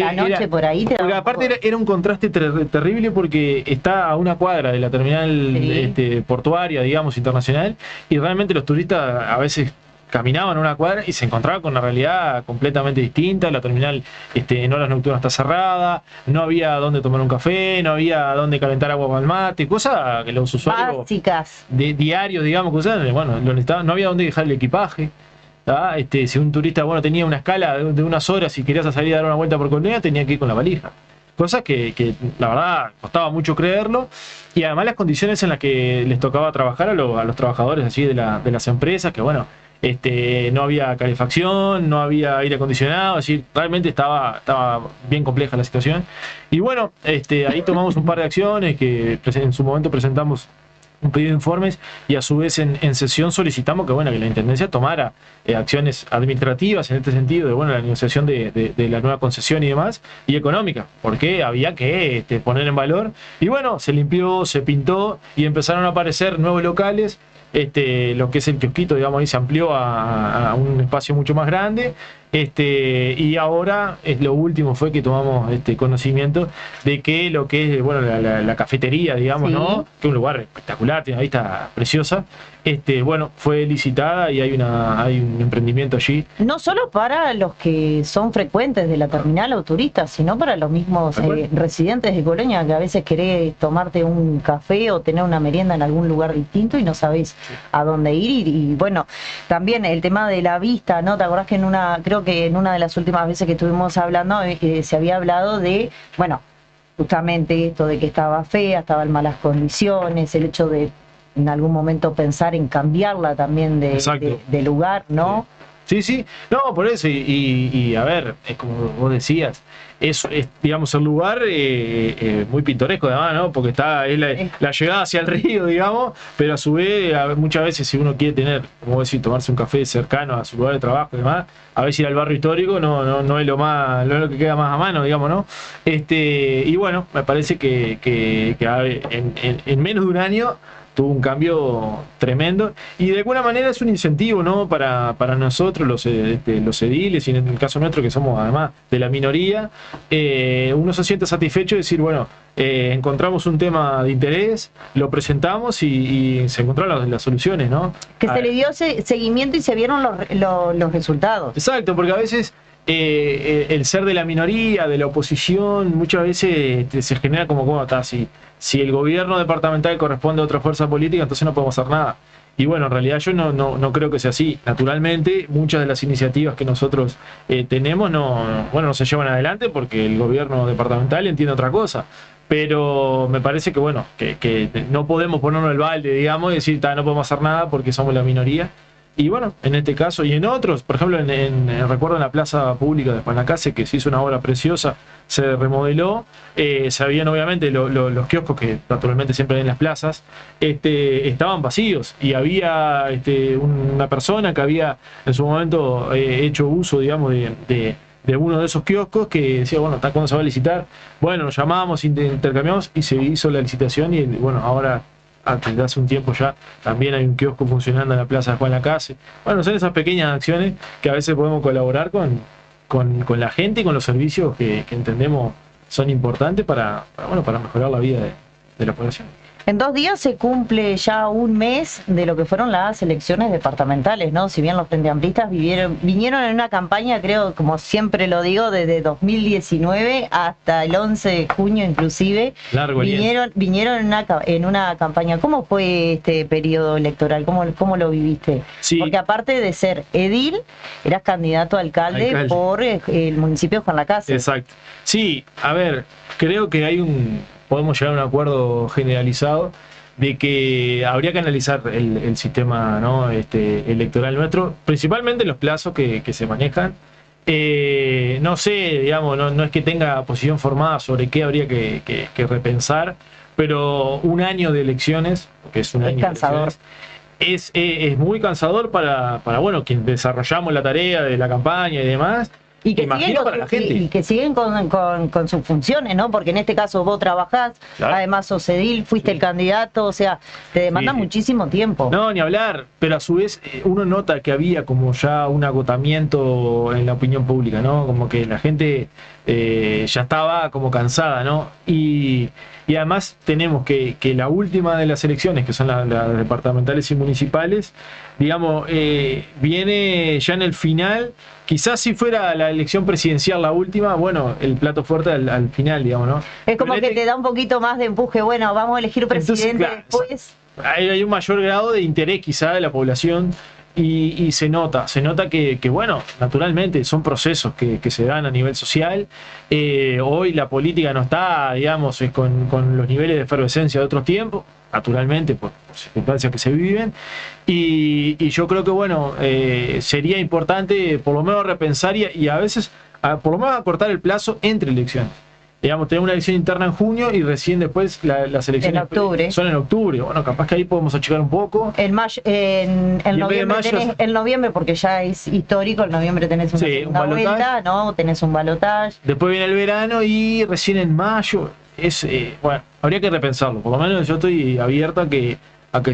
la noche por ahí te porque aparte era un contraste terrible porque está a una cuadra de la terminal portuaria, digamos, internacional, y realmente los turistas a veces caminaban una cuadra y se encontraban con una realidad completamente distinta. La terminal en horas nocturnas está cerrada, no había dónde tomar un café, no había dónde calentar agua para el mate, cosa que los usuarios básicas diarios, digamos, que usaban, bueno, lo necesitaban, no había dónde dejar el equipaje. Si un turista tenía una escala de unas horas y querías salir a dar una vuelta por Colmena, tenía que ir con la valija. Cosas que la verdad costaba mucho creerlo, y además las condiciones en las que les tocaba trabajar a los trabajadores así de las empresas, que no había calefacción, no había aire acondicionado, es decir, realmente estaba bien compleja la situación. Y bueno, ahí tomamos un par de acciones que en su momento presentamos un pedido de informes, y a su vez en sesión solicitamos que la Intendencia tomara acciones administrativas en este sentido de la negociación de la nueva concesión y demás, y económica, porque había que poner en valor. Y se limpió, se pintó y empezaron a aparecer nuevos locales. Lo que es el kiosquito, digamos, ahí se amplió a un espacio mucho más grande. Y ahora lo último fue que tomamos conocimiento de que lo que es la cafetería, digamos, ¿no? Que es un lugar espectacular, tiene una vista preciosa. Fue licitada y hay un emprendimiento allí. No solo para los que son frecuentes de la terminal o turistas, sino para los mismos residentes de Colonia, que a veces querés tomarte un café o tener una merienda en algún lugar distinto y no sabés a dónde ir. Y también el tema de la vista, ¿no? ¿Te acordás que creo que en una de las últimas veces que estuvimos hablando, se había hablado de, justamente esto de que estaba fea, estaba en malas condiciones, el hecho de en algún momento pensar en cambiarla también de lugar, ¿no? Sí, no, por eso, y a ver, es como vos decías, es digamos, el lugar muy pintoresco además, ¿no? Porque es la llegada hacia el río, digamos, pero a su vez, muchas veces si uno quiere tener, como decir, tomarse un café cercano a su lugar de trabajo y demás, a veces ir al barrio histórico no es lo que queda más a mano, digamos, ¿no? Y me parece que en menos de un año tuvo un cambio tremendo, y de alguna manera es un incentivo, ¿no? para nosotros los ediles, y en el caso nuestro que somos además de la minoría, uno se siente satisfecho de decir, encontramos un tema de interés, lo presentamos y se encontraron las soluciones, ¿no? Que se le dio seguimiento y se vieron los resultados. Exacto, porque a veces el ser de la minoría, de la oposición, muchas veces se genera como está así. Si el gobierno departamental corresponde a otra fuerza política, entonces no podemos hacer nada. Y en realidad yo no creo que sea así. Naturalmente, muchas de las iniciativas que nosotros tenemos no se llevan adelante porque el gobierno departamental entiende otra cosa. Pero me parece que no podemos ponernos el balde, digamos, y decir, no podemos hacer nada porque somos la minoría. Y en este caso y en otros, por ejemplo, recuerdo en la plaza pública de Juanacase, que se hizo una obra preciosa, se remodeló, se habían obviamente los kioscos que naturalmente siempre hay en las plazas, estaban vacíos, y había una persona que había en su momento hecho uso, digamos, de uno de esos kioscos, que decía, ¿cuándo se va a licitar? Nos llamamos, intercambiamos y se hizo la licitación, y ahora desde hace un tiempo ya también hay un kiosco funcionando en la plaza de Juan Lacase. Son esas pequeñas acciones que a veces podemos colaborar con la gente y con los servicios que entendemos son importantes para mejorar la vida de la población. En 2 días se cumple ya un mes de lo que fueron las elecciones departamentales, ¿no? Si bien los frenteamplistas vinieron en una campaña, creo, como siempre lo digo, desde 2019 hasta el 11 de junio inclusive, vinieron en una campaña. ¿Cómo fue este periodo electoral? ¿Cómo lo viviste? Sí. Porque aparte de ser edil, eras candidato a alcalde por el municipio de Juan Lacase. Exacto. Sí, a ver, creo que podemos llegar a un acuerdo generalizado de que habría que analizar el sistema, ¿no? Electoral nuestro, principalmente los plazos que se manejan. No sé, digamos, no es que tenga posición formada sobre qué habría que repensar, pero un año de elecciones, que es un año cansador. Es muy cansador para quienes desarrollamos la tarea de la campaña y demás. Y que siguen con sus funciones, ¿no? Porque en este caso vos trabajás, además sos edil, fuiste el candidato, o sea, te demanda muchísimo tiempo. No, ni hablar, pero a su vez uno nota que había como ya un agotamiento en la opinión pública, ¿no? Como que la gente ya estaba como cansada, ¿no? Y además tenemos que la última de las elecciones, que son las departamentales y municipales, digamos, viene ya en el final. Quizás si fuera la elección presidencial la última, bueno, el plato fuerte al final, digamos, ¿no? Es como que te da un poquito más de empuje, bueno, vamos a elegir presidente. Entonces, claro, después. Hay un mayor grado de interés quizá de la población y se nota que, bueno, naturalmente son procesos que se dan a nivel social. Hoy la política no está, digamos, con los niveles de efervescencia de otros tiempos, naturalmente por circunstancias que se viven, y yo creo que, bueno, sería importante por lo menos repensar y a veces por lo menos acortar el plazo entre elecciones. Digamos, tenemos una elección interna en junio y recién después las elecciones son en octubre. Bueno, capaz que ahí podemos achicar un poco. En noviembre, porque ya es histórico, en noviembre tenés una segunda vuelta, ¿no? Tenés un balotaje. Después viene el verano y recién en mayo. Bueno, habría que repensarlo. Por lo menos yo estoy abierto a que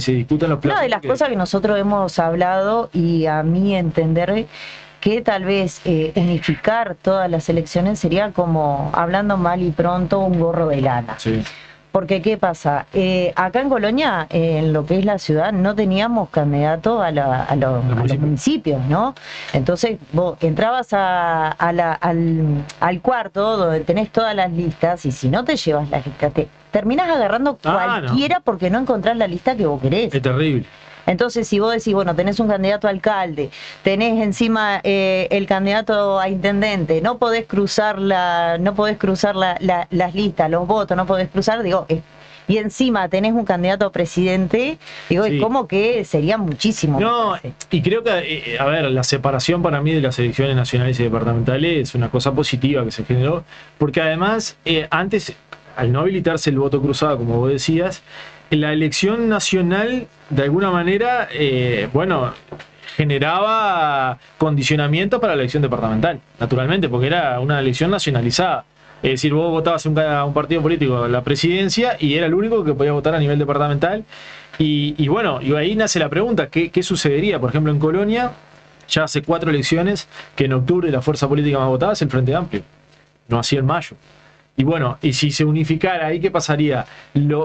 se discutan los planes. Una de las cosas que nosotros hemos hablado, y a mi entender, que tal vez unificar todas las elecciones sería como, hablando mal y pronto, un gorro de lana. Sí. Porque, ¿qué pasa? Acá en Colonia, en lo que es la ciudad, no teníamos candidato a los municipios, ¿no? Entonces, vos entrabas al cuarto donde tenés todas las listas, y si no te llevas las listas, te terminás agarrando cualquiera, porque no encontrás la lista que vos querés. Es terrible. Entonces, si vos decís, bueno, tenés un candidato a alcalde, tenés encima el candidato a intendente, no podés cruzar las listas, los votos, no podés cruzar, digo, y encima tenés un candidato a presidente, digo, sí. Es como que sería muchísimo. No, y creo que, a ver, la separación para mí de las elecciones nacionales y departamentales es una cosa positiva que se generó, porque además, antes, al no habilitarse el voto cruzado, como vos decías, la elección nacional, de alguna manera, bueno, generaba condicionamiento para la elección departamental, naturalmente, porque era una elección nacionalizada. Es decir, vos votabas a un partido político a la presidencia y era el único que podía votar a nivel departamental. Y bueno, y ahí nace la pregunta, ¿qué sucedería? Por ejemplo, en Colonia, ya hace 4 elecciones que en octubre la fuerza política más votada es el Frente Amplio, no así en mayo. Y bueno, y si se unificara ahí, ¿qué pasaría?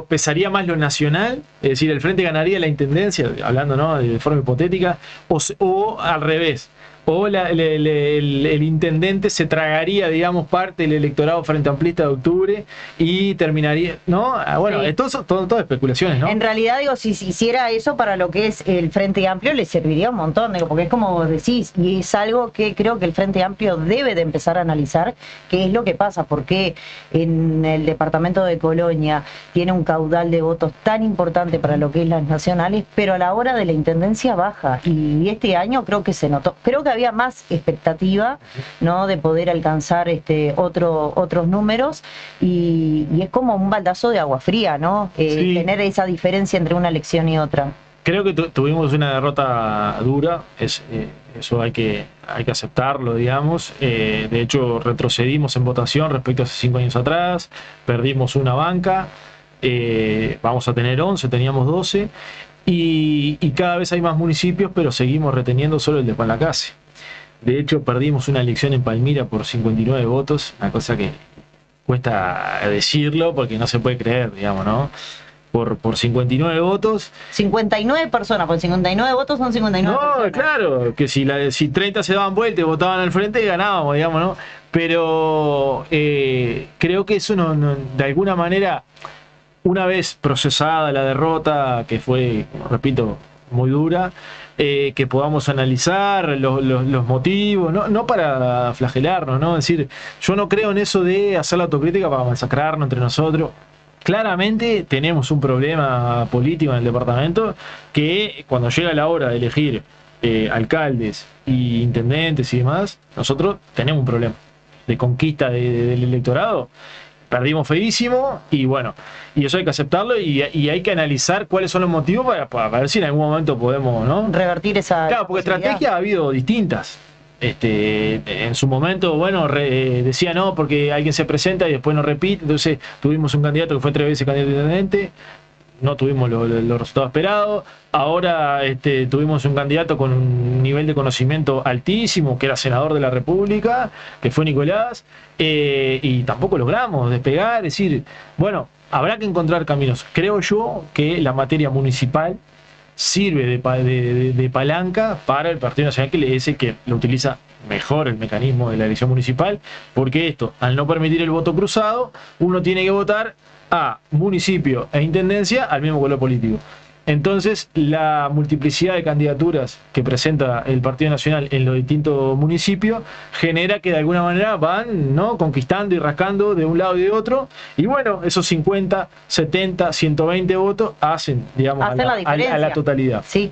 ¿Pesaría más lo nacional? Es decir, ¿el Frente ganaría la intendencia, hablando, ¿no?, de forma hipotética? ¿O al revés? ¿O el intendente se tragaría, digamos, parte del electorado frente amplista de octubre y terminaría, ¿no? Bueno, sí. Son todas especulaciones, ¿no? En realidad, digo, si hiciera eso para lo que es el Frente Amplio, le serviría un montón, digo, porque es como vos decís, y es algo que creo que el Frente Amplio debe de empezar a analizar, qué es lo que pasa, porque en el departamento de Colonia tiene un caudal de votos tan importante para lo que es las nacionales, pero a la hora de la intendencia baja, y este año creo que se notó, creo que había más expectativa, ¿no?, de poder alcanzar otros números, y es como un baldazo de agua fría, ¿no? Sí. Tener esa diferencia entre una elección y otra. Creo que tuvimos una derrota dura, eso hay que aceptarlo, digamos. De hecho, retrocedimos en votación respecto a hace 5 años atrás, perdimos una banca, vamos a tener 11, teníamos 12, y cada vez hay más municipios, pero seguimos reteniendo solo el de Panlacase. De hecho, perdimos una elección en Palmira por 59 votos, una cosa que cuesta decirlo porque no se puede creer, digamos, ¿no? Por 59 votos. 59 personas, por 59 votos son 59 personas. No, claro, que si 30 se daban vuelta y votaban al frente, ganábamos, digamos, ¿no? Pero creo que eso no, de alguna manera, una vez procesada la derrota, que fue, repito, muy dura, que podamos analizar los motivos, no para flagelarnos, ¿no? Es decir, yo no creo en eso de hacer la autocrítica para masacrarnos entre nosotros. Claramente tenemos un problema político en el departamento que cuando llega la hora de elegir alcaldes y intendentes y demás, nosotros tenemos un problema de conquista del electorado. Perdimos feísimo y bueno, y eso hay que aceptarlo y hay que analizar cuáles son los motivos para ver si en algún momento podemos, ¿no?, revertir esa. Claro, porque estrategias ha habido distintas. En su momento, bueno, decía no, porque alguien se presenta y después no repite, entonces tuvimos un candidato que fue 3 veces candidato a intendente, no tuvimos los resultados esperados. Ahora tuvimos un candidato con un nivel de conocimiento altísimo, que era senador de la República, que fue Nicolás, y tampoco logramos despegar. Es decir, bueno, habrá que encontrar caminos. Creo yo que la materia municipal sirve de palanca para el Partido Nacional, que es el que lo utiliza mejor el mecanismo de la elección municipal, porque esto, al no permitir el voto cruzado, uno tiene que votar a municipio e intendencia al mismo color político. Entonces, la multiplicidad de candidaturas que presenta el Partido Nacional en los distintos municipios genera que de alguna manera van, ¿no?, conquistando y rascando de un lado y de otro. Y bueno, esos 50, 70, 120 votos hacen, digamos, a la totalidad. Sí.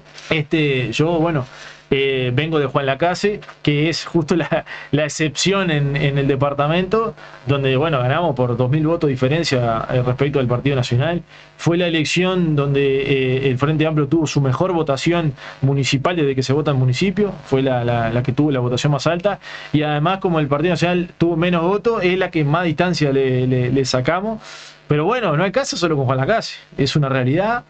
Yo, bueno, vengo de Juan Lacase, que es justo la excepción en el departamento, donde, bueno, ganamos por 2.000 votos de diferencia respecto al Partido Nacional. Fue la elección donde el Frente Amplio tuvo su mejor votación municipal desde que se vota en municipio, fue la que tuvo la votación más alta, y además, como el Partido Nacional tuvo menos votos, es la que más distancia le sacamos. Pero bueno, no hay caso solo con Juan Lacase, es una realidad.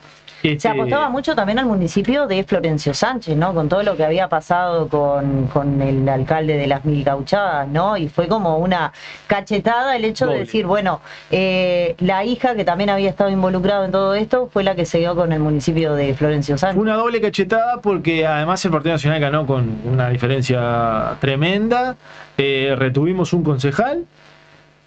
Se apostaba mucho también al municipio de Florencio Sánchez, ¿no? Con todo lo que había pasado con el alcalde de las Mil Gauchadas, ¿no? Y fue como una cachetada el hecho de decir, bueno, la hija que también había estado involucrada en todo esto fue la que se dio con el municipio de Florencio Sánchez. Fue una doble cachetada porque además el Partido Nacional ganó con una diferencia tremenda, retuvimos un concejal,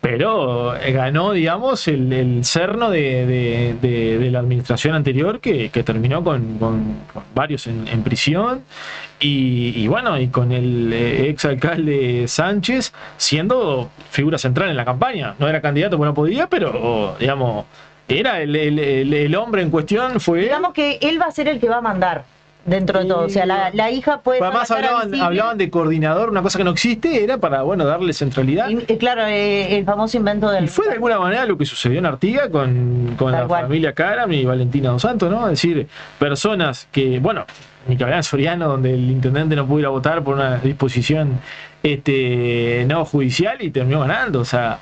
pero ganó, digamos, el cerno de la administración anterior que terminó con varios en prisión y bueno, y con el exalcalde Sánchez siendo figura central en la campaña. No era candidato porque no podía, pero, digamos, era el hombre en cuestión. Digamos que él va a ser el que va a mandar. Dentro de todo, o sea, la hija puede... Además hablaban de coordinador, una cosa que no existe, era para, bueno, darle centralidad. Claro, el famoso invento del... Y fue de alguna manera lo que sucedió en Artigas con la familia Caram y Valentina Dos Santos, ¿no? Es decir, personas que, bueno, ni que hablar en Soriano, donde el intendente no pudo ir a votar por una disposición no judicial y terminó ganando, o sea...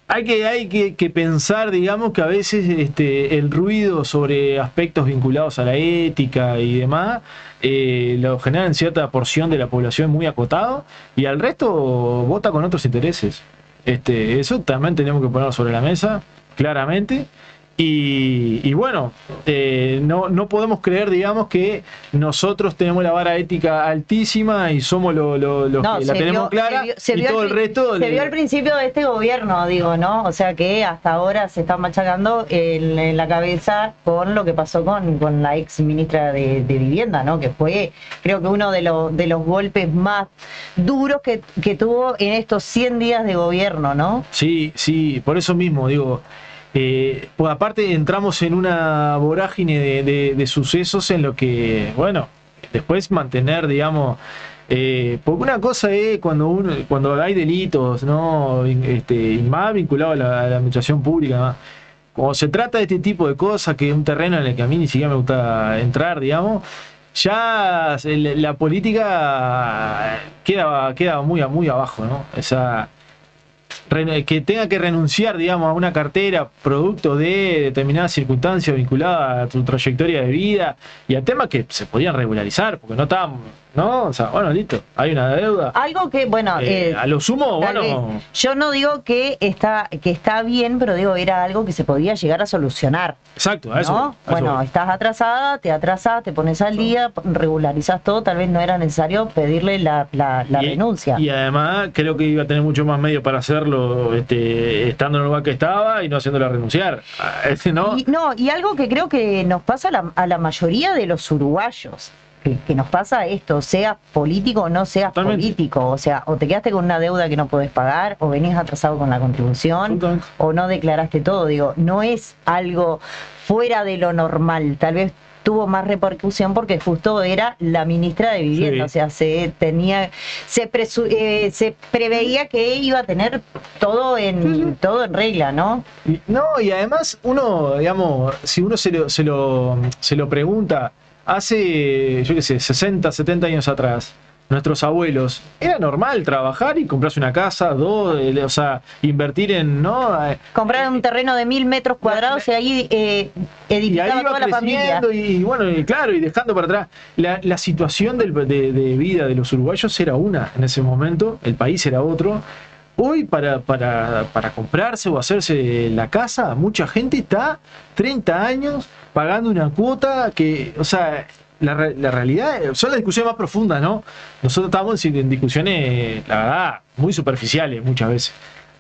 Hay que pensar, digamos, que a veces el ruido sobre aspectos vinculados a la ética y demás lo generan cierta porción de la población muy acotado y al resto vota con otros intereses. Eso también tenemos que ponerlo sobre la mesa, claramente. Y bueno, no podemos creer, digamos, que nosotros tenemos la vara ética altísima y somos los que la tenemos clara, y todo el resto... Se vio al principio de este gobierno, digo, ¿no? O sea que hasta ahora se están machacando en la cabeza con lo que pasó con la ex ministra de Vivienda, ¿no? Que fue, creo que uno de los golpes más duros que tuvo en estos 100 días de gobierno, ¿no? Sí, por eso mismo, digo... pues aparte entramos en una vorágine de sucesos en lo que, bueno, después mantener, digamos, porque una cosa es cuando hay delitos, ¿no? Y más vinculado a la administración pública, ¿no? Cuando se trata de este tipo de cosas, que es un terreno en el que a mí ni siquiera me gusta entrar, digamos, ya la política queda muy abajo, ¿no? Esa... que tenga que renunciar, digamos, a una cartera producto de determinadas circunstancias vinculadas a tu trayectoria de vida y a temas que se podían regularizar, porque no estaban, ¿no? O sea, bueno, listo, hay una deuda. Algo que, bueno... a lo sumo, bueno... Yo no digo que está bien, pero digo, era algo que se podía llegar a solucionar. Exacto, a ¿no? eso. Bueno, estás atrasada, te pones al día, regularizas todo, tal vez no era necesario pedirle la renuncia. Y además creo que iba a tener mucho más medios para hacerlo estando en el lugar que estaba y no haciéndola renunciar. Y algo que creo que nos pasa a la mayoría de los uruguayos, que nos pasa esto, seas político o no seas político, o sea, o te quedaste con una deuda que no podés pagar, o venís atrasado con la contribución, o no declaraste todo, digo, no es algo fuera de lo normal, tal vez tuvo más repercusión porque justo era la ministra de Vivienda, sí. O sea, se preveía que iba a tener todo en regla, ¿no? Y además uno, digamos, si uno se lo pregunta hace, yo qué sé, 60, 70 años atrás, nuestros abuelos, era normal trabajar y comprarse una casa, dos, o sea, invertir en, ¿no? Comprar un terreno de 1000 metros cuadrados y ahí edificaba toda la familia. Y bueno, y claro, y dejando para atrás. La situación de vida de los uruguayos era una en ese momento, el país era otro. Hoy para comprarse o hacerse la casa, mucha gente está 30 años pagando una cuota que, o sea, la realidad son las discusiones más profundas, ¿no? Nosotros estamos en discusiones, la verdad, muy superficiales muchas veces.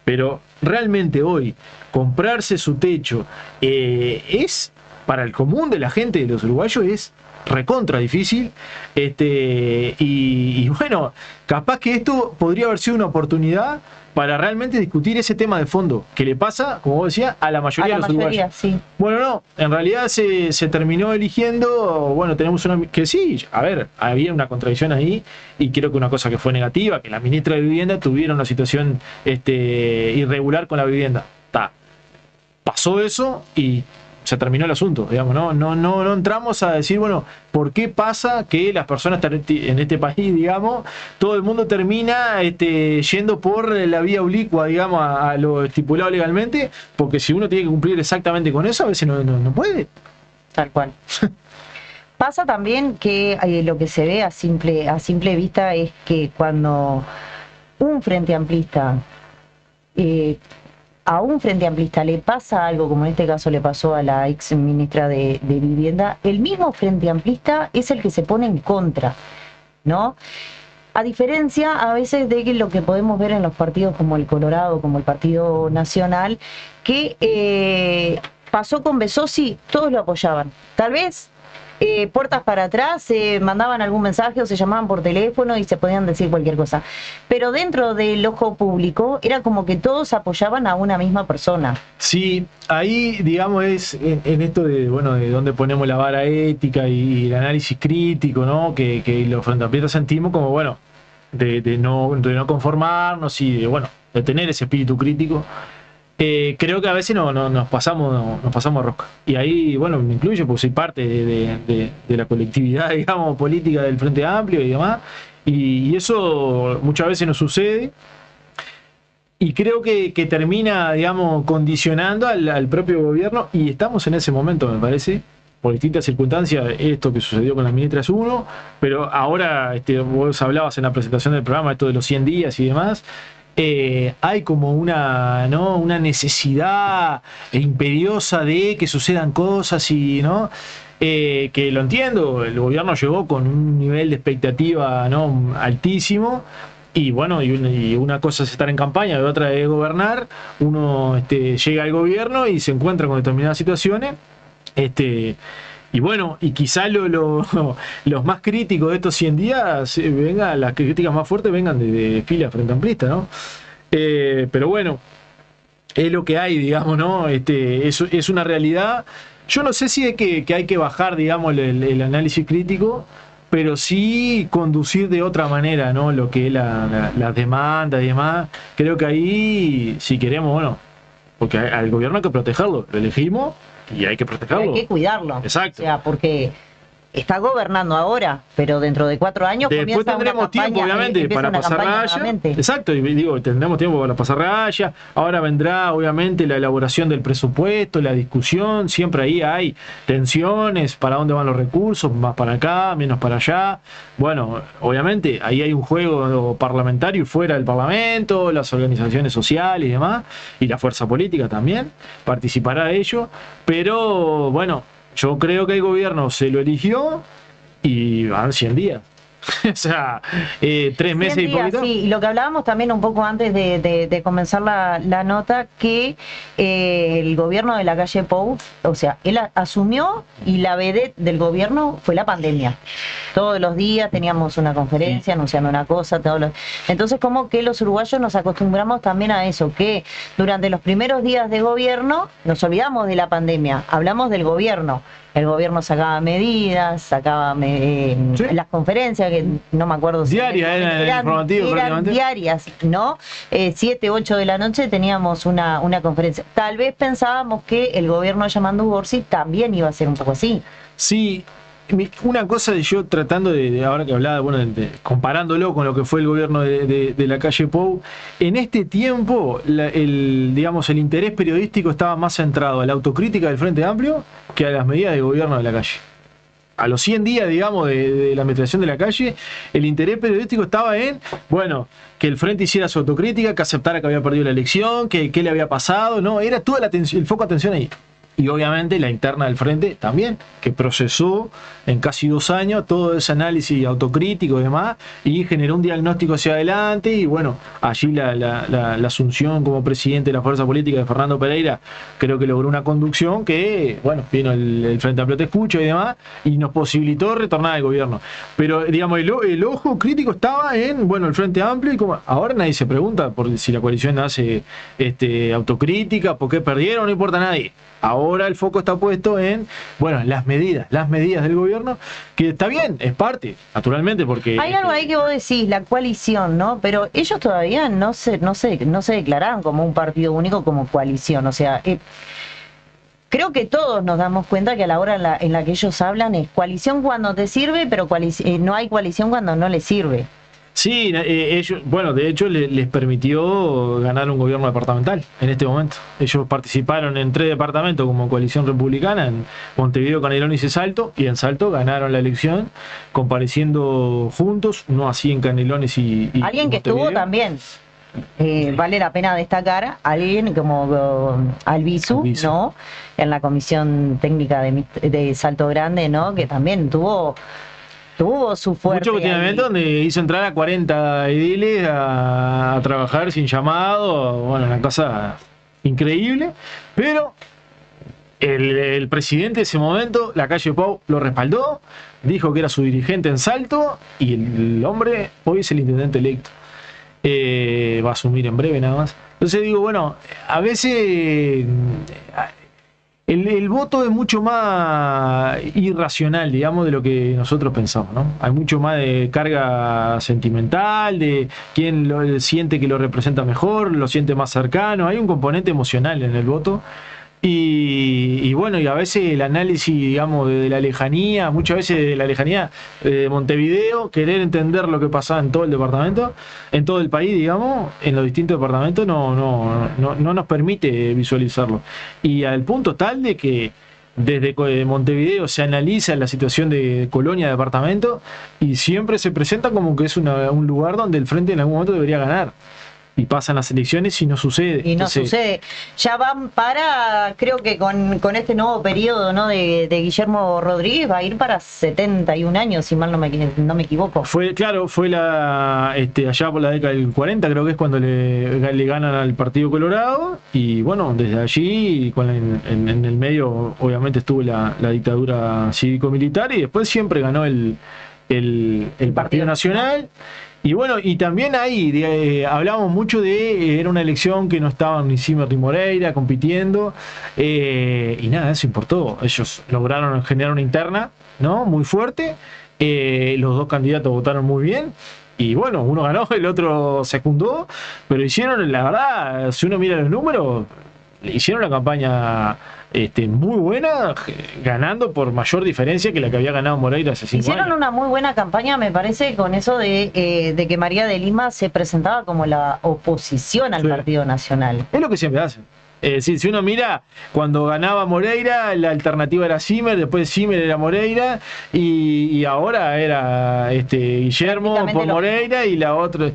Pero realmente hoy comprarse su techo es, para el común de la gente, de los uruguayos, es recontra difícil. Y bueno, capaz que esto podría haber sido una oportunidad para realmente discutir ese tema de fondo, que le pasa, como vos decías, a la mayoría de los uruguayos. Sí. Bueno, no, en realidad se terminó eligiendo, bueno, tenemos una, que sí, a ver, había una contradicción ahí, y creo que una cosa que fue negativa, que la ministra de Vivienda tuviera una situación irregular con la vivienda. Pasó eso y se terminó el asunto, digamos, no entramos a decir, bueno, ¿por qué pasa que las personas en este país, digamos, todo el mundo termina yendo por la vía oblicua, digamos, a lo estipulado legalmente? Porque si uno tiene que cumplir exactamente con eso, a veces no puede. Tal cual. Pasa también que lo que se ve a simple vista es que cuando un frente amplista a un frente amplista le pasa algo, como en este caso le pasó a la ex ministra de Vivienda, el mismo frente amplista es el que se pone en contra, ¿no? A diferencia a veces de lo que podemos ver en los partidos como el Colorado, como el Partido Nacional, que pasó con Besosi, todos lo apoyaban. Tal vez puertas para atrás, se mandaban algún mensaje o se llamaban por teléfono y se podían decir cualquier cosa. Pero dentro del ojo público era como que todos apoyaban a una misma persona. Sí, ahí, digamos, es en esto de, bueno, de dónde ponemos la vara ética y el análisis crítico, ¿no? Que los frente amplistas sentimos como, bueno, de no conformarnos y de, bueno, de tener ese espíritu crítico. Creo que a veces nos pasamos a rosca. Y ahí, bueno, me incluyo porque soy parte de la colectividad, digamos, política del Frente Amplio y demás. Y eso muchas veces nos sucede. Y creo que termina, digamos, condicionando al propio gobierno. Y estamos en ese momento, me parece, por distintas circunstancias. Esto que sucedió con la ministra es uno. Pero ahora, vos hablabas en la presentación del programa, esto de los 100 días y demás. Hay como una necesidad imperiosa de que sucedan cosas y no que lo entiendo, el gobierno llegó con un nivel de expectativa, ¿no?, altísimo, y bueno, y una cosa es estar en campaña y otra es gobernar. Uno llega al gobierno y se encuentra con determinadas situaciones, y bueno, y quizá los más críticos de estos 100 días, las críticas más fuertes vengan de fila frente amplista, ¿no? Pero bueno, es lo que hay, digamos, ¿no? Es una realidad. Yo no sé si es que hay que bajar, digamos, el análisis crítico, pero sí conducir de otra manera, ¿no? Lo que es las demandas y demás. Creo que ahí, si queremos, bueno, porque al gobierno hay que protegerlo, lo elegimos y hay que protegerlo. Hay que cuidarlo. Exacto. O sea, porque está gobernando ahora, pero dentro de 4 años después tendremos tiempo, obviamente, para pasar raya. Exacto, y digo, tendremos tiempo para pasar raya. Ahora vendrá, obviamente, la elaboración del presupuesto, la discusión. Siempre ahí hay tensiones, para dónde van los recursos, más para acá, menos para allá. Bueno, obviamente, ahí hay un juego parlamentario y fuera del Parlamento, las organizaciones sociales y demás, y la fuerza política también participará de ello. Pero, bueno, yo creo que el gobierno se lo eligió y van 100 días. O sea, 3 meses y poquito. Sí, y lo que hablábamos también un poco antes de comenzar la nota, que el gobierno de la calle Pou, o sea, él asumió y la vedette del gobierno fue la pandemia. Todos los días teníamos una conferencia anunciando una cosa, entonces como que los uruguayos nos acostumbramos también a eso, que durante los primeros días de gobierno nos olvidamos de la pandemia, hablamos del gobierno. El gobierno sacaba medidas, sacaba las conferencias, que no me acuerdo si eran diarias, ¿no? 7, 8 de la noche teníamos una conferencia. Tal vez pensábamos que el gobierno de Yamandu Gorsi también iba a ser un poco así. Sí, una cosa de yo tratando ahora que hablaba, bueno, comparándolo con lo que fue el gobierno de la calle Pou, en este tiempo, digamos, el interés periodístico estaba más centrado a la autocrítica del Frente Amplio que a las medidas de gobierno de la calle. A los 100 días, digamos, de la administración de la calle, el interés periodístico estaba en, bueno, que el Frente hiciera su autocrítica, que aceptara que había perdido la elección, que qué le había pasado, no, era toda el foco de atención ahí. Y obviamente la interna del Frente también, que procesó en casi 2 años todo ese análisis autocrítico y demás, y generó un diagnóstico hacia adelante, y bueno, allí la asunción como presidente de la fuerza política de Fernando Pereira, creo que logró una conducción que, bueno, vino el Frente Amplio Te Escucho y demás, y nos posibilitó retornar al gobierno. Pero, digamos, el ojo crítico estaba en, bueno, el Frente Amplio, y como ahora nadie se pregunta por si la coalición hace autocrítica, por qué perdieron, no importa a nadie. Ahora el foco está puesto en, bueno, las medidas del gobierno, que está bien, es parte, naturalmente, porque... Hay algo ahí que vos decís, la coalición, ¿no? Pero ellos todavía no se declararon como un partido único, como coalición. O sea, creo que todos nos damos cuenta que a la hora en la que ellos hablan es coalición cuando te sirve, pero no hay coalición cuando no les sirve. Sí, ellos, bueno, de hecho les permitió ganar un gobierno departamental en este momento. Ellos participaron en 3 departamentos como coalición republicana, en Montevideo, Canelones y Salto, y en Salto ganaron la elección compareciendo juntos, no así en Canelones y alguien que estuvo también. Vale la pena destacar alguien como Albizu, ¿no? En la comisión técnica de Salto Grande, ¿no? Que también tuvo su fuerte. Mucho cuestionamiento donde hizo entrar a 40 ediles a trabajar sin llamado, bueno, una cosa increíble, pero el presidente de ese momento, la calle Pou, lo respaldó, dijo que era su dirigente en Salto, y el hombre hoy es el intendente electo. Va a asumir en breve nada más. Entonces digo, bueno, a veces... El voto es mucho más irracional, digamos, de lo que nosotros pensamos, ¿no? Hay mucho más de carga sentimental, de quién siente que lo representa mejor, lo siente más cercano. Hay un componente emocional en el voto. Y bueno, y a veces el análisis, digamos, de la lejanía, muchas veces de la lejanía de Montevideo, querer entender lo que pasaba en todo el departamento, en todo el país, digamos, en los distintos departamentos, no nos permite visualizarlo. Y al punto tal de que desde Montevideo se analiza la situación de colonia, departamento, y siempre se presenta como que es un lugar donde el Frente en algún momento debería ganar. Y pasan las elecciones y no sucede. Y no sucede. Ya van creo que con este nuevo periodo, ¿no? de Guillermo Rodríguez, va a ir para 71 años, si mal no me equivoco. Fue allá por la década del 40, creo que es cuando le ganan al Partido Colorado, y bueno, desde allí, en el medio, obviamente estuvo la dictadura cívico-militar, y después siempre ganó el Partido Nacional. Y bueno, y también ahí hablábamos mucho era una elección que no estaban ni Zimmer ni Moreira compitiendo, y nada, eso importó. Ellos lograron generar una interna, ¿no? Muy fuerte, los 2 candidatos votaron muy bien, y bueno, uno ganó, el otro secundó, pero hicieron, la verdad, si uno mira los números, hicieron una campaña muy buena, ganando por mayor diferencia que la que había ganado Moreira hace 5 años. Hicieron una muy buena campaña, me parece, con eso de que María de Lima se presentaba como la oposición al Partido Nacional. Es lo que siempre hacen. Si uno mira, cuando ganaba Moreira, la alternativa era Zimmer, después Zimmer era Moreira, y ahora era Guillermo por Moreira y la otra.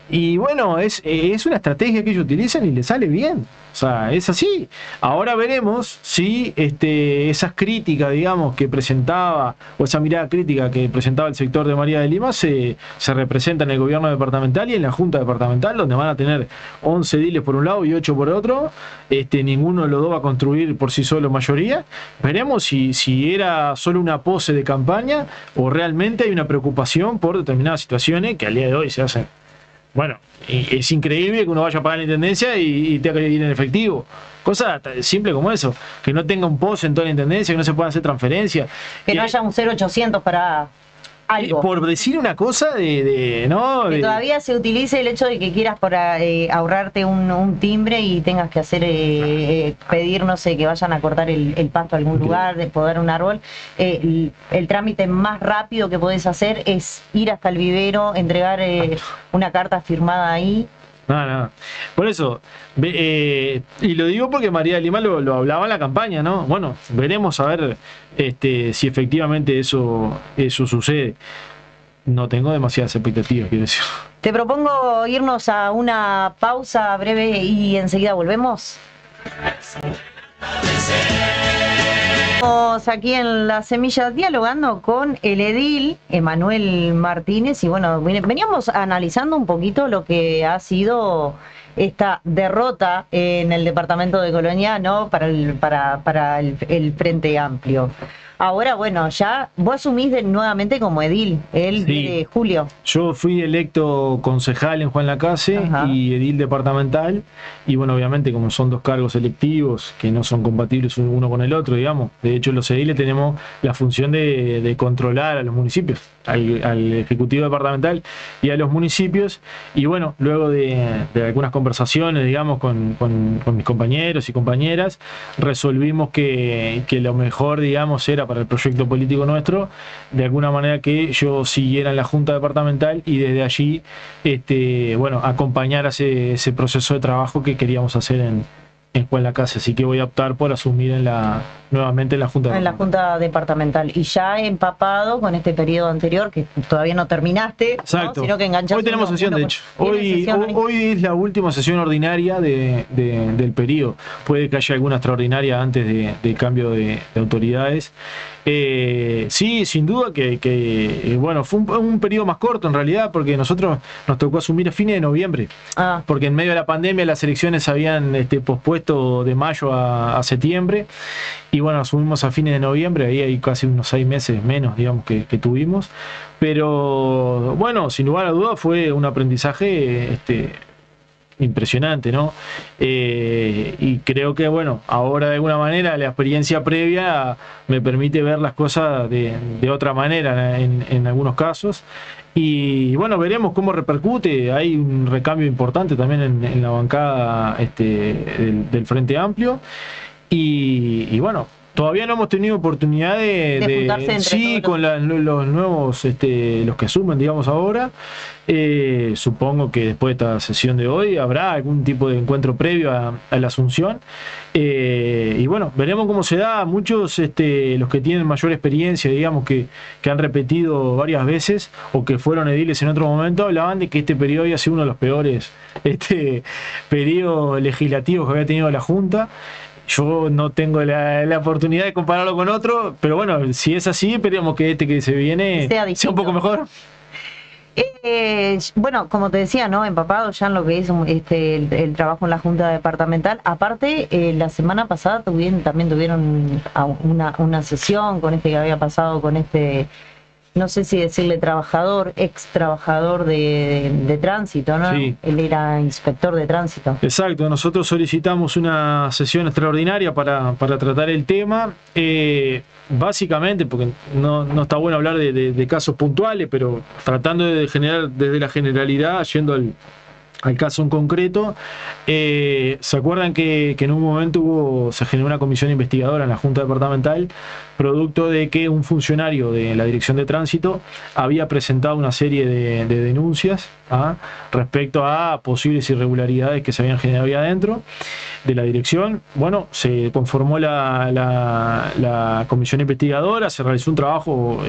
Y bueno, es una estrategia que ellos utilizan y les sale bien. O sea, es así. Ahora veremos si esas críticas, digamos, que presentaba, o esa mirada crítica que presentaba el sector de María de Lima, se representa en el gobierno departamental y en la Junta Departamental, donde van a tener 11 ediles por un lado y 8 por otro. Ninguno de los dos va a construir por sí solo mayoría. Veremos si era solo una pose de campaña o realmente hay una preocupación por determinadas situaciones que al día de hoy se hacen. Bueno, es increíble que uno vaya a pagar la intendencia y tenga que ir en efectivo. Cosa simple como eso. Que no tenga un POS en toda la intendencia, que no se puedan hacer transferencias. Que no haya un 0800 para algo. Por decir una cosa ¿no? Que todavía se utilice el hecho de que quieras ahorrarte un timbre y tengas que hacer pedir, no sé, que vayan a cortar el pasto a algún lugar, de podar un árbol. El trámite más rápido que podés hacer es ir hasta el vivero, entregar una carta firmada ahí. No. Por eso, y lo digo porque María de Lima lo hablaba en la campaña, ¿no? Bueno, veremos a ver si efectivamente eso sucede. No tengo demasiadas expectativas, quiero decir. Te propongo irnos a una pausa breve y enseguida volvemos. Estamos aquí en La Semilla dialogando con el edil Emanuel Martínez y bueno, veníamos analizando un poquito lo que ha sido esta derrota en el departamento de Colonia, ¿no? para el Frente Amplio. Ahora, bueno, ya vos asumís nuevamente como edil el 10 de julio. Yo fui electo concejal en Juan Lacase y edil departamental. Y bueno, obviamente como son dos cargos electivos que no son compatibles uno con el otro, digamos. De hecho, los ediles tenemos la función de controlar a los municipios, al Ejecutivo Departamental y a los municipios. Y bueno, luego de algunas conversaciones, digamos, con mis compañeros y compañeras, resolvimos que lo mejor, digamos, era para el proyecto político nuestro, de alguna manera que yo siguiera en la Junta Departamental y desde allí, bueno, acompañar ese proceso de trabajo que queríamos hacer en Juan Lacase. Así que voy a optar por asumir nuevamente en la Junta Departamental. En la Junta Departamental. Y ya empapado con este periodo anterior, que todavía no terminaste. Exacto. ¿No? Sino que enganchaste. Hoy tenemos sesión, de hecho. Hoy es la última sesión ordinaria del periodo. Puede que haya alguna extraordinaria antes de cambio de autoridades. Sí, sin duda que bueno, fue un periodo más corto en realidad, porque nosotros nos tocó asumir a fines de noviembre. Porque en medio de la pandemia las elecciones se habían pospuesto de mayo a septiembre. Y bueno, asumimos a fines de noviembre, ahí hay casi unos 6 meses menos, digamos, que tuvimos. Pero bueno, sin lugar a dudas fue un aprendizaje impresionante, ¿no? Y creo que, bueno, ahora de alguna manera la experiencia previa me permite ver las cosas de otra manera en algunos casos. Y bueno, veremos cómo repercute. Hay un recambio importante también en la bancada del Frente Amplio. Y bueno, todavía no hemos tenido oportunidad de con los nuevos, los que asumen, digamos, ahora. Supongo que después de esta sesión de hoy habrá algún tipo de encuentro previo a la asunción. Y bueno, veremos cómo se da. Muchos, los que tienen mayor experiencia, digamos, que han repetido varias veces o que fueron ediles en otro momento, hablaban de que este periodo había sido uno de los peores periodos legislativos que había tenido la Junta. Yo no tengo la oportunidad de compararlo con otro, pero bueno, si es así, esperemos que que se viene sea un poco mejor. Bueno, como te decía, ¿no? Empapado ya en lo que es el trabajo en la Junta Departamental. Aparte, la semana pasada también tuvieron una sesión con que había pasado con no sé si decirle trabajador, ex trabajador de tránsito, ¿no? Sí. Él era inspector de tránsito. Exacto, nosotros solicitamos una sesión extraordinaria para tratar el tema, básicamente, porque no está bueno hablar de casos puntuales, pero tratando de generar desde la generalidad, yendo al caso en concreto. ¿Se acuerdan que en un momento se generó una comisión investigadora en la Junta Departamental, producto de que un funcionario de la Dirección de Tránsito había presentado una serie de denuncias respecto a posibles irregularidades que se habían generado ahí adentro de la dirección? Bueno, se conformó la comisión investigadora, se realizó un trabajo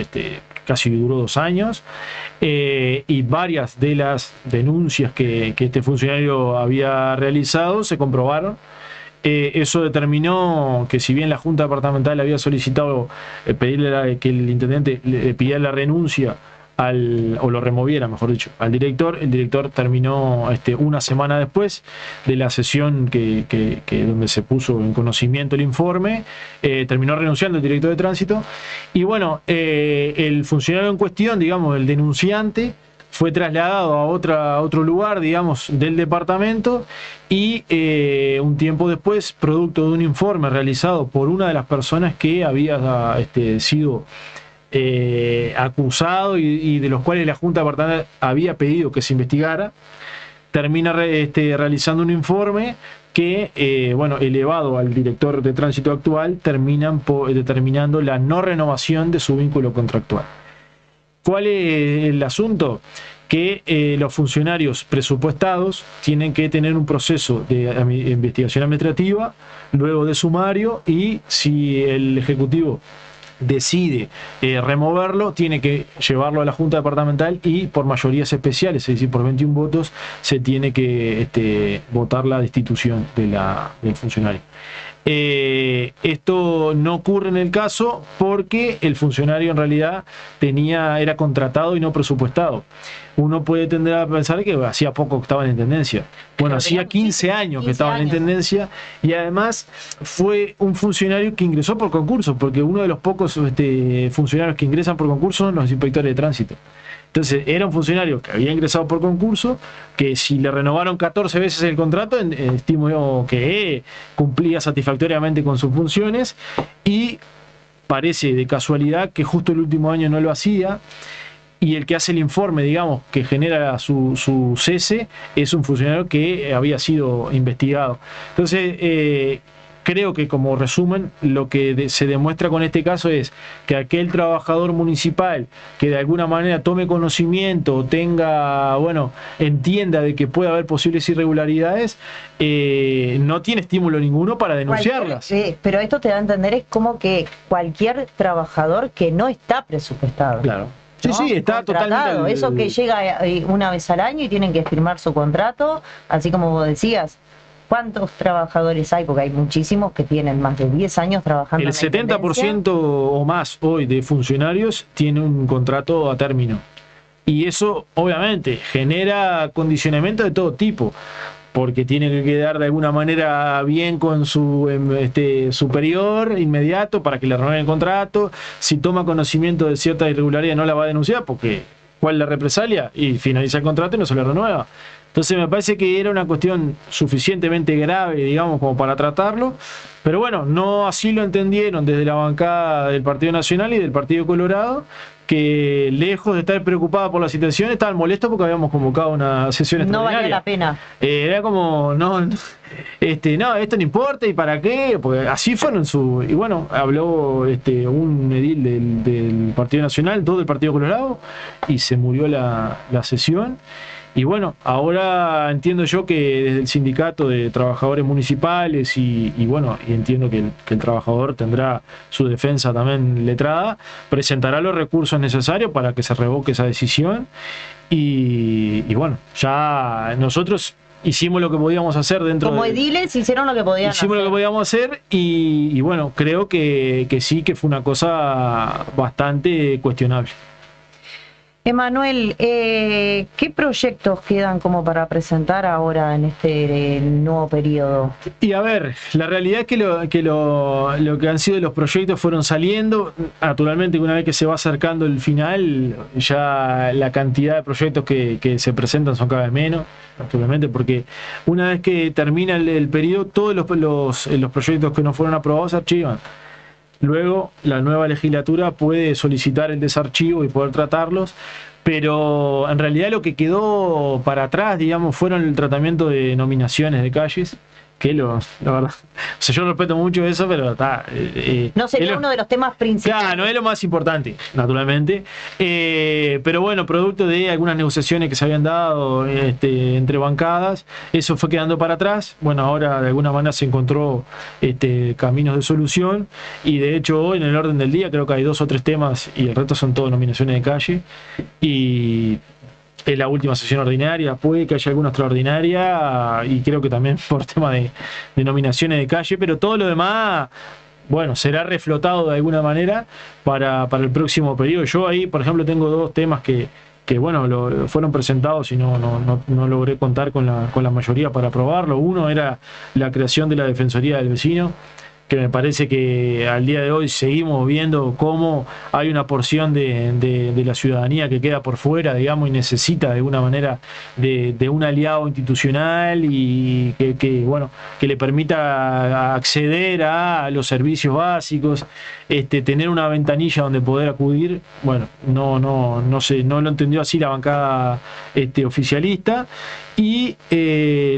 casi duró 2 años, y varias de las denuncias que este funcionario había realizado se comprobaron. Eso determinó que, si bien la Junta Departamental había solicitado pedirle que el intendente le pidiera la renuncia o lo removiera, mejor dicho, al director, el director terminó una semana después de la sesión donde se puso en conocimiento el informe, terminó renunciando el director de tránsito. Y bueno, el funcionario en cuestión, digamos, el denunciante, fue trasladado a otro lugar, digamos, del departamento, y un tiempo después, producto de un informe realizado por una de las personas que había sido acusado y de los cuales la Junta Departamental había pedido que se investigara, termina realizando un informe que, bueno, elevado al director de tránsito actual, terminan determinando la no renovación de su vínculo contractual. ¿Cuál es el asunto? Que los funcionarios presupuestados tienen que tener un proceso de investigación administrativa, luego de sumario, y si el Ejecutivo decide removerlo, tiene que llevarlo a la Junta Departamental y por mayorías especiales, es decir, por 21 votos, se tiene que votar la destitución del funcionario. Esto no ocurre en el caso porque el funcionario en realidad era contratado y no presupuestado. Uno puede tender a pensar que hacía poco que estaba en intendencia. Bueno, hacía 15 años que estaba en intendencia, y además fue un funcionario que ingresó por concurso, porque uno de los pocos funcionarios que ingresan por concurso son los inspectores de tránsito. Entonces era un funcionario que había ingresado por concurso, que si le renovaron 14 veces el contrato, estimo que cumplía satisfactoriamente con sus funciones, y parece de casualidad que justo el último año no lo hacía, y el que hace el informe, digamos, que genera su cese, es un funcionario que había sido investigado. Entonces, creo que como resumen, lo que se demuestra con este caso es que aquel trabajador municipal que de alguna manera tome conocimiento, entienda de que puede haber posibles irregularidades, no tiene estímulo ninguno para denunciarlas. Pero esto te da a entender, es como que cualquier trabajador que no está presupuestado. Claro. Sí, ¿no? Sí, está totalmente... Eso que llega una vez al año y tienen que firmar su contrato, así como vos decías. ¿Cuántos trabajadores hay? Porque hay muchísimos que tienen más de 10 años trabajando. El 70% o más hoy de funcionarios tiene un contrato a término. Y eso, obviamente, genera condicionamiento de todo tipo, porque tiene que quedar de alguna manera bien con su superior inmediato para que le renueven el contrato. Si toma conocimiento de cierta irregularidad, no la va a denunciar, porque ¿cuál es la represalia? Y finaliza el contrato y no se le renueva. Entonces me parece que era una cuestión suficientemente grave, digamos, como para tratarlo, pero bueno, no así lo entendieron desde la bancada del Partido Nacional y del Partido Colorado, que lejos de estar preocupada por la situación, estaban molestos porque habíamos convocado una sesión extraordinaria. No valía la pena. Era como, no, esto no importa, ¿y para qué? Porque así fueron y bueno, habló un edil del Partido Nacional, dos del Partido Colorado, y se murió la sesión. Y bueno, ahora entiendo yo que desde el sindicato de trabajadores municipales y entiendo que el trabajador tendrá su defensa también letrada, presentará los recursos necesarios para que se revoque esa decisión. Y bueno, ya nosotros hicimos lo que podíamos hacer dentro como ediles hicieron lo que podían hacer. Hicimos lo que podíamos hacer y bueno, creo que sí, que fue una cosa bastante cuestionable. Emanuel, ¿qué proyectos quedan como para presentar ahora en este nuevo periodo? Y a ver, la realidad es que lo que han sido los proyectos fueron saliendo. Naturalmente, una vez que se va acercando el final, ya la cantidad de proyectos que se presentan son cada vez menos, naturalmente, porque una vez que termina el periodo, todos los proyectos que no fueron aprobados se archivan. Luego, la nueva legislatura puede solicitar el desarchivo y poder tratarlos, pero en realidad lo que quedó para atrás, digamos, fueron el tratamiento de nominaciones de calles, que la verdad, o sea, yo respeto mucho eso, pero está... no sería uno de los temas principales. Claro, no es lo más importante, naturalmente, pero bueno, producto de algunas negociaciones que se habían dado entre bancadas, eso fue quedando para atrás. Bueno, ahora de alguna manera se encontró caminos de solución, y de hecho hoy en el orden del día creo que hay 2 o 3 temas y el resto son todo nominaciones de calle, y es la última sesión ordinaria, puede que haya alguna extraordinaria, y creo que también por tema de nominaciones de calle, pero todo lo demás, bueno, será reflotado de alguna manera para el próximo periodo. Yo ahí, por ejemplo, tengo 2 temas que bueno, fueron presentados y no logré contar con la mayoría para aprobarlo. Uno era la creación de la Defensoría del Vecino, que me parece que al día de hoy seguimos viendo cómo hay una porción de la ciudadanía que queda por fuera, digamos, y necesita de alguna manera de un aliado institucional y bueno, que le permita acceder a los servicios básicos, tener una ventanilla donde poder acudir. Bueno, no sé, no lo entendió así la bancada oficialista. Y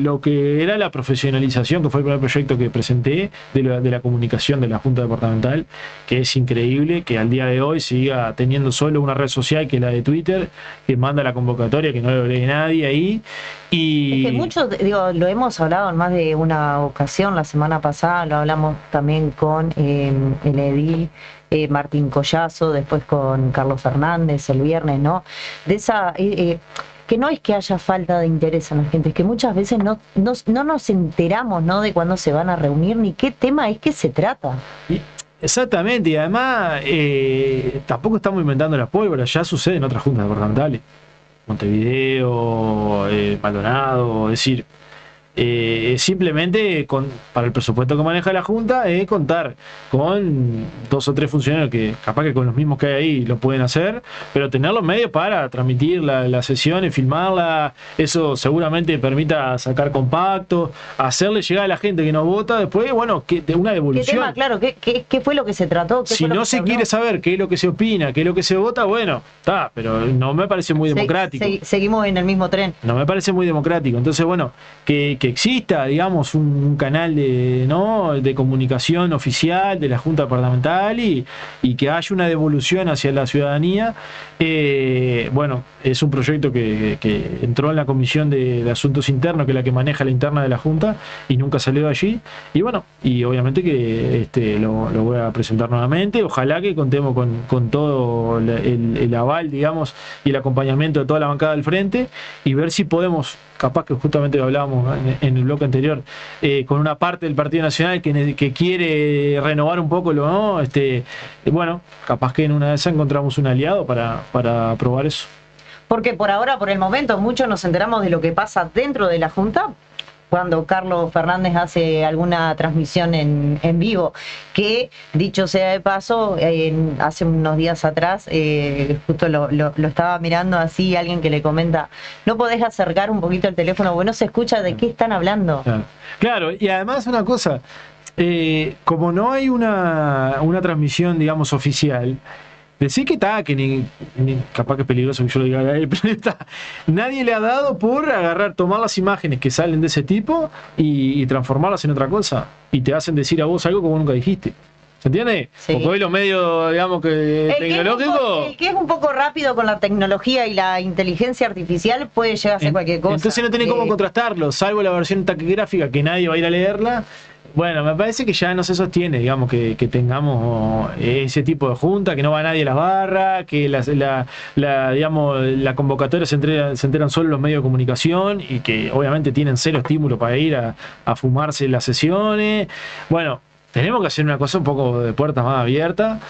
lo que era la profesionalización, que fue el primer proyecto que presenté de la comunicación de la Junta Departamental, que es increíble que al día de hoy siga teniendo solo una red social, que es la de Twitter, que manda la convocatoria, que no lo lee nadie ahí. Y es que mucho, digo, lo hemos hablado en más de una ocasión, la semana pasada lo hablamos también con el edil Martín Collazo, después con Carlos Fernández el viernes, ¿no? De esa... que no es que haya falta de interés en la gente, es que muchas veces no nos enteramos, ¿no?, de cuándo se van a reunir ni qué tema es que se trata. Exactamente, y además tampoco estamos inventando la pólvora, ya sucede en otras juntas departamentales, Montevideo, Maldonado, es decir, simplemente para el presupuesto que maneja la Junta es contar con 2 o 3 funcionarios que capaz que con los mismos que hay ahí lo pueden hacer, pero tener los medios para transmitir la sesión y filmarla, eso seguramente permita sacar compactos, hacerle llegar a la gente que nos vota después, bueno, de una devolución. ¿Qué tema, claro, qué fue lo que se trató? Si no se quiere saber qué es lo que se opina, qué es lo que se vota, bueno, está, pero no me parece muy democrático. Seguimos en el mismo tren. No me parece muy democrático. Entonces, bueno, que exista, digamos, un canal de comunicación oficial de la Junta Departamental y que haya una devolución hacia la ciudadanía. Bueno, es un proyecto que entró en la Comisión de Asuntos Internos, que es la que maneja la interna de la Junta, y nunca salió de allí. Y bueno, y obviamente que lo voy a presentar nuevamente. Ojalá que contemos con todo el aval, digamos, y el acompañamiento de toda la bancada del frente, y ver si podemos, capaz que justamente hablábamos en el bloque anterior, con una parte del Partido Nacional que quiere renovar un poco ¿no? Bueno, capaz que en una de esas encontramos un aliado para aprobar eso. Porque por ahora, por el momento, muchos nos enteramos de lo que pasa dentro de la Junta cuando Carlos Fernández hace alguna transmisión en vivo, que dicho sea de paso, hace unos días atrás, justo lo estaba mirando así, alguien que le comenta, ¿no podés acercar un poquito el teléfono? Porque no se escucha de qué están hablando. Claro, y además una cosa, como no hay una transmisión, digamos, oficial, decir que está, que ni capaz que es peligroso que yo lo diga a él, pero está, nadie le ha dado por tomar las imágenes que salen de ese tipo y transformarlas en otra cosa. Y te hacen decir a vos algo que vos nunca dijiste. ¿Se entiende? Sí. Porque hoy los medios, digamos, tecnológicos... El que es un poco rápido con la tecnología y la inteligencia artificial puede llegar a hacer cualquier cosa. Entonces no tiene cómo contrastarlo, salvo la versión taquigráfica que nadie va a ir a leerla. Bueno, me parece que ya no se sostiene, digamos, que tengamos ese tipo de junta, que no va nadie a las barras, que digamos, la convocatoria se enteran solo los medios de comunicación y que obviamente tienen cero estímulo para ir a fumarse las sesiones. Bueno, tenemos que hacer una cosa un poco de puertas más abiertas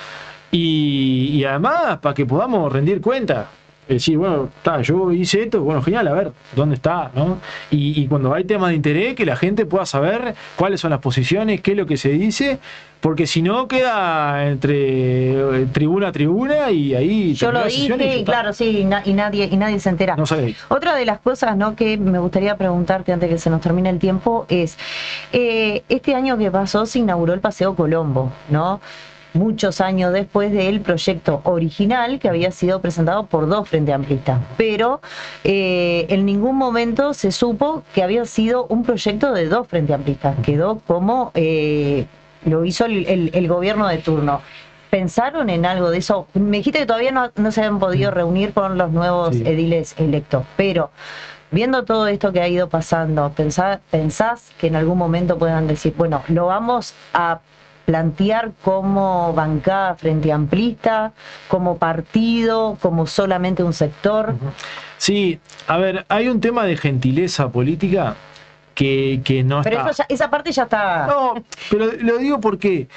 y además para que podamos rendir cuenta. Decir, bueno, yo hice esto, bueno, genial, a ver, ¿dónde está? ¿No? Y cuando hay temas de interés, que la gente pueda saber cuáles son las posiciones, qué es lo que se dice, porque si no queda entre tribuna a tribuna y ahí... Yo lo dije, y claro, sí, y nadie se entera. No sabe. Otra de las cosas, ¿no?, que me gustaría preguntarte antes que se nos termine el tiempo es, este año que pasó se inauguró el Paseo Colombo, ¿no?, muchos años después del proyecto original que había sido presentado por 2 Frente Amplistas, pero en ningún momento se supo que había sido un proyecto de 2 Frente Amplistas, quedó como lo hizo el gobierno de turno. ¿Pensaron en algo de eso? Me dijiste que todavía no se habían podido reunir con los nuevos ediles electos, pero viendo todo esto que ha ido pasando, ¿pensás que en algún momento puedan decir, bueno, lo vamos a plantear como bancada frente amplista, como partido, como solamente un sector? Sí, a ver, hay un tema de gentileza política que no pero está. Pero esa parte ya está... No, pero lo digo porque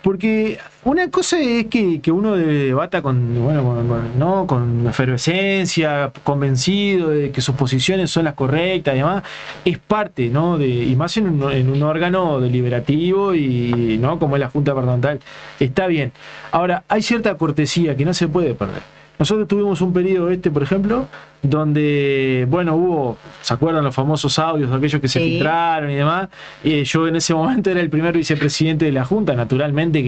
Porque una cosa es que uno debata ¿no? Con efervescencia, convencido de que sus posiciones son las correctas y demás, es parte, ¿no? Y más en un órgano deliberativo y ¿no? Como es la Junta Departamental. Está bien. Ahora, hay cierta cortesía que no se puede perder. Nosotros tuvimos un periodo por ejemplo, donde, hubo, ¿se acuerdan los famosos audios de aquellos que se filtraron y demás? Yo en ese momento era el primer vicepresidente de la Junta, naturalmente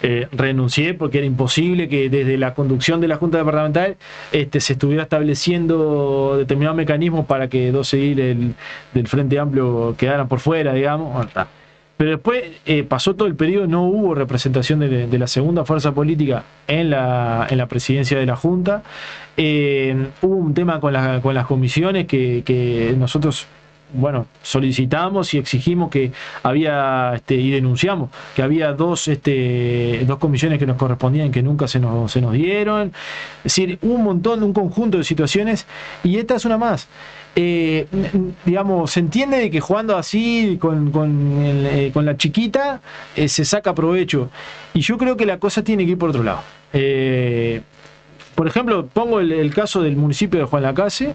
que renuncié porque era imposible que desde la conducción de la Junta Departamental se estuviera estableciendo determinados mecanismos para que dos ediles del Frente Amplio quedaran por fuera, digamos. Bueno, está. Pero después pasó todo el periodo, no hubo representación de la segunda fuerza política en la presidencia de la Junta. Hubo un tema con las comisiones que nosotros solicitamos y exigimos que había y denunciamos que había dos comisiones que nos correspondían que nunca se nos dieron. Es decir, un conjunto de situaciones y esta es una más. Se entiende de que jugando así con la chiquita se saca provecho y yo creo que la cosa tiene que ir por otro lado. Por ejemplo, pongo el caso del municipio de Juan Lacase,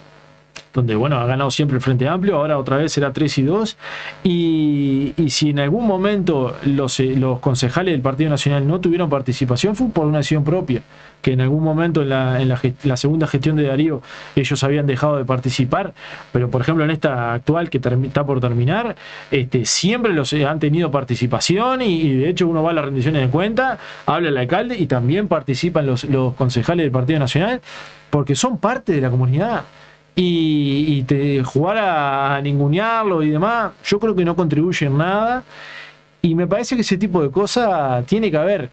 donde ha ganado siempre el Frente Amplio, ahora otra vez será 3-2, y si en algún momento los concejales del Partido Nacional no tuvieron participación fue por una decisión propia, que en algún momento en la segunda gestión de Darío ellos habían dejado de participar, pero por ejemplo en esta actual que está por terminar, siempre han tenido participación y de hecho uno va a las rendiciones de cuenta, habla el alcalde y también participan los concejales del Partido Nacional, porque son parte de la comunidad. Y jugar a ningunearlo y demás, yo creo que no contribuye en nada. Y me parece que ese tipo de cosas tiene que haber.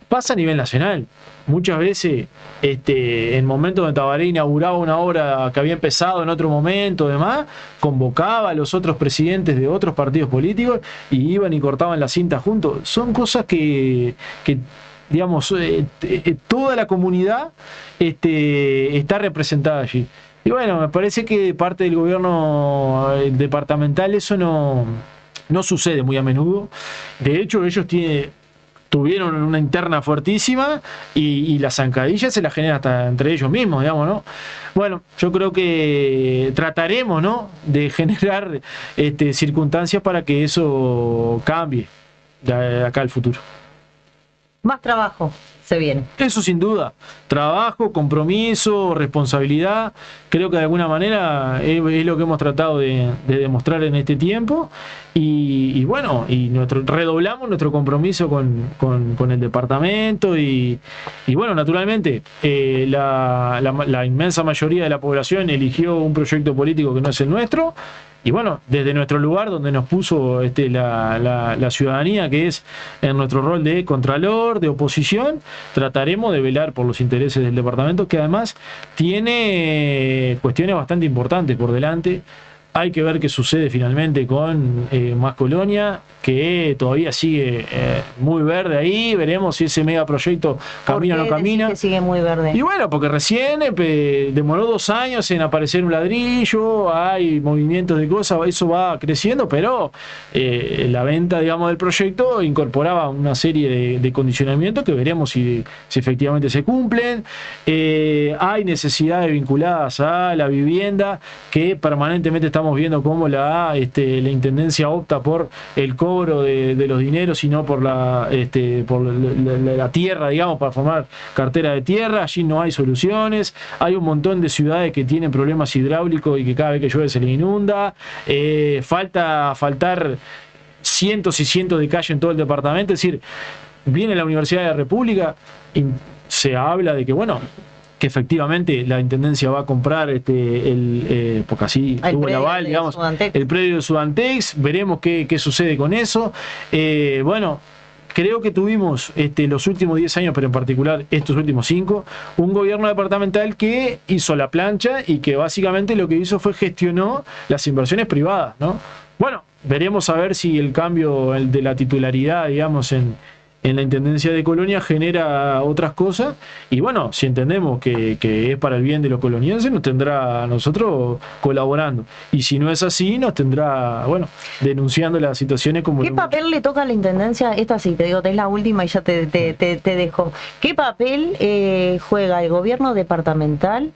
Pasa a nivel nacional. Muchas veces, en momentos donde Tabaré inauguraba una obra que había empezado en otro momento, demás, convocaba a los otros presidentes de otros partidos políticos y iban y cortaban la cinta juntos. Son cosas que digamos, toda la comunidad está representada allí. Y me parece que de parte del gobierno departamental eso no sucede muy a menudo. De hecho, ellos tuvieron una interna fuertísima y las zancadillas se las generan hasta entre ellos mismos, digamos, ¿no? Yo creo que trataremos, ¿no?, de generar circunstancias para que eso cambie de acá al futuro. Más trabajo se viene. Eso sin duda. Trabajo, compromiso, responsabilidad. Creo que de alguna manera es lo que hemos tratado de demostrar en este tiempo. Y redoblamos nuestro compromiso con el departamento. Y naturalmente, la inmensa mayoría de la población eligió un proyecto político que no es el nuestro. Y desde nuestro lugar donde nos puso la ciudadanía, que es en nuestro rol de contralor, de oposición, trataremos de velar por los intereses del departamento, que además tiene cuestiones bastante importantes por delante. Hay que ver qué sucede finalmente con Más Colonia, que todavía sigue muy verde ahí. Veremos si ese megaproyecto camina o no camina. Que sigue muy verde. Y porque recién demoró 2 años en aparecer un ladrillo, hay movimientos de cosas, eso va creciendo, pero la venta, digamos, del proyecto incorporaba una serie de condicionamientos que veremos si efectivamente se cumplen. Hay necesidades vinculadas a la vivienda, que permanentemente estamos viendo cómo la Intendencia opta por el cobro de los dineros y no por la tierra, digamos, para formar cartera de tierra. Allí no hay soluciones. Hay un montón de ciudades que tienen problemas hidráulicos y que cada vez que llueve se les inunda. Faltar cientos y cientos de calles en todo el departamento. Es decir, viene la Universidad de la República y se habla de que efectivamente la Intendencia va a comprar porque así tuvo el aval, digamos, el predio de Sudantex. Veremos qué sucede con eso. Creo que tuvimos los últimos 10 años, pero en particular estos últimos 5, un gobierno departamental que hizo la plancha y que básicamente lo que hizo fue gestionó las inversiones privadas, ¿no? Veremos a ver si el cambio de la titularidad, digamos, en en la Intendencia de Colonia genera otras cosas, y bueno, si entendemos que es para el bien de los colonienses, nos tendrá a nosotros colaborando, y si no es así, nos tendrá, bueno, denunciando las situaciones como... ¿Qué papel le toca a la Intendencia? Esta sí, te digo, es la última y ya te dejo. ¿Qué papel juega el gobierno departamental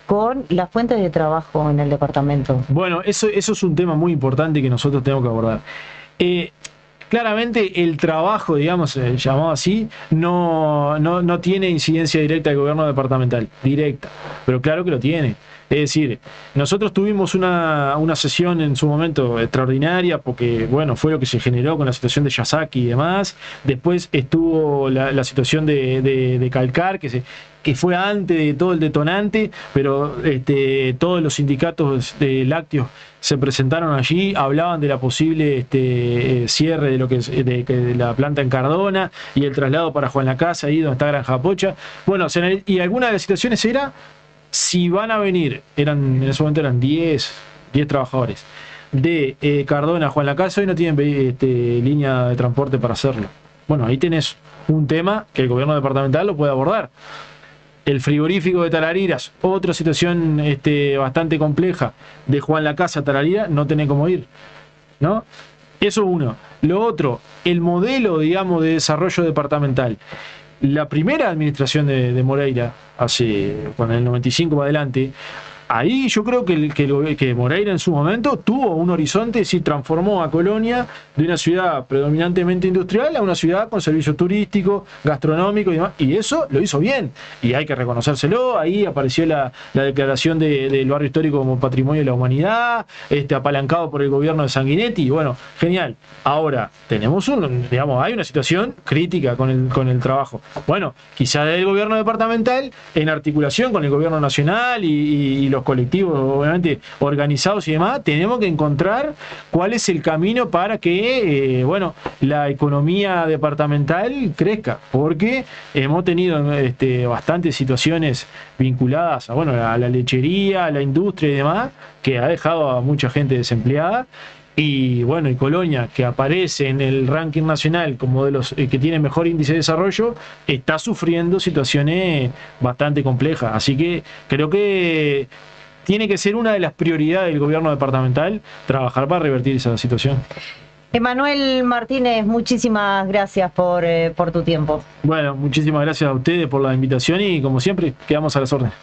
con las fuentes de trabajo en el departamento? Bueno, eso es un tema muy importante que nosotros tenemos que abordar. Claramente el trabajo, digamos, llamado así, no tiene incidencia directa del gobierno departamental, directa, pero claro que lo tiene. Es decir, nosotros tuvimos una sesión en su momento extraordinaria porque, bueno, fue lo que se generó con la situación de Yasaki y demás. Después estuvo la situación de Calcar, que fue antes de todo el detonante, pero todos los sindicatos de lácteos se presentaron allí, hablaban de la posible cierre de lo que es de la planta en Cardona y el traslado para Juan Lacasa, ahí donde está Granja Pocha. Bueno, y alguna de las situaciones era si van a venir, en ese momento eran 10 trabajadores de Cardona a Juan Lacasa, hoy no tienen línea de transporte para hacerlo. Bueno, ahí tenés un tema que el gobierno departamental lo puede abordar. El frigorífico de Tarariras, otra situación bastante compleja, de Juan Lacasa a Tarariras, no tenés cómo ir, ¿no? Eso uno. Lo otro, el modelo, digamos, de desarrollo departamental. La primera administración de Moreira, con el 95 para adelante, ahí yo creo que Moreira en su momento tuvo un horizonte, es decir, transformó a Colonia de una ciudad predominantemente industrial a una ciudad con servicios turísticos, gastronómicos y demás, y eso lo hizo bien, y hay que reconocérselo. Ahí apareció la declaración del barrio histórico como Patrimonio de la Humanidad, apalancado por el gobierno de Sanguinetti, y bueno, genial. Ahora, tenemos hay una situación crítica con el trabajo. Bueno, quizás el gobierno departamental, en articulación con el gobierno nacional y los colectivos, obviamente, organizados y demás, tenemos que encontrar cuál es el camino para que, la economía departamental crezca, porque hemos tenido bastantes situaciones vinculadas a la lechería, a la industria y demás, que ha dejado a mucha gente desempleada. Y bueno, y Colonia, que aparece en el ranking nacional como de los que tiene mejor índice de desarrollo, está sufriendo situaciones bastante complejas. Así que creo que tiene que ser una de las prioridades del gobierno departamental trabajar para revertir esa situación. Emanuel Martínez, muchísimas gracias por tu tiempo. Bueno, muchísimas gracias a ustedes por la invitación y como siempre, quedamos a las órdenes.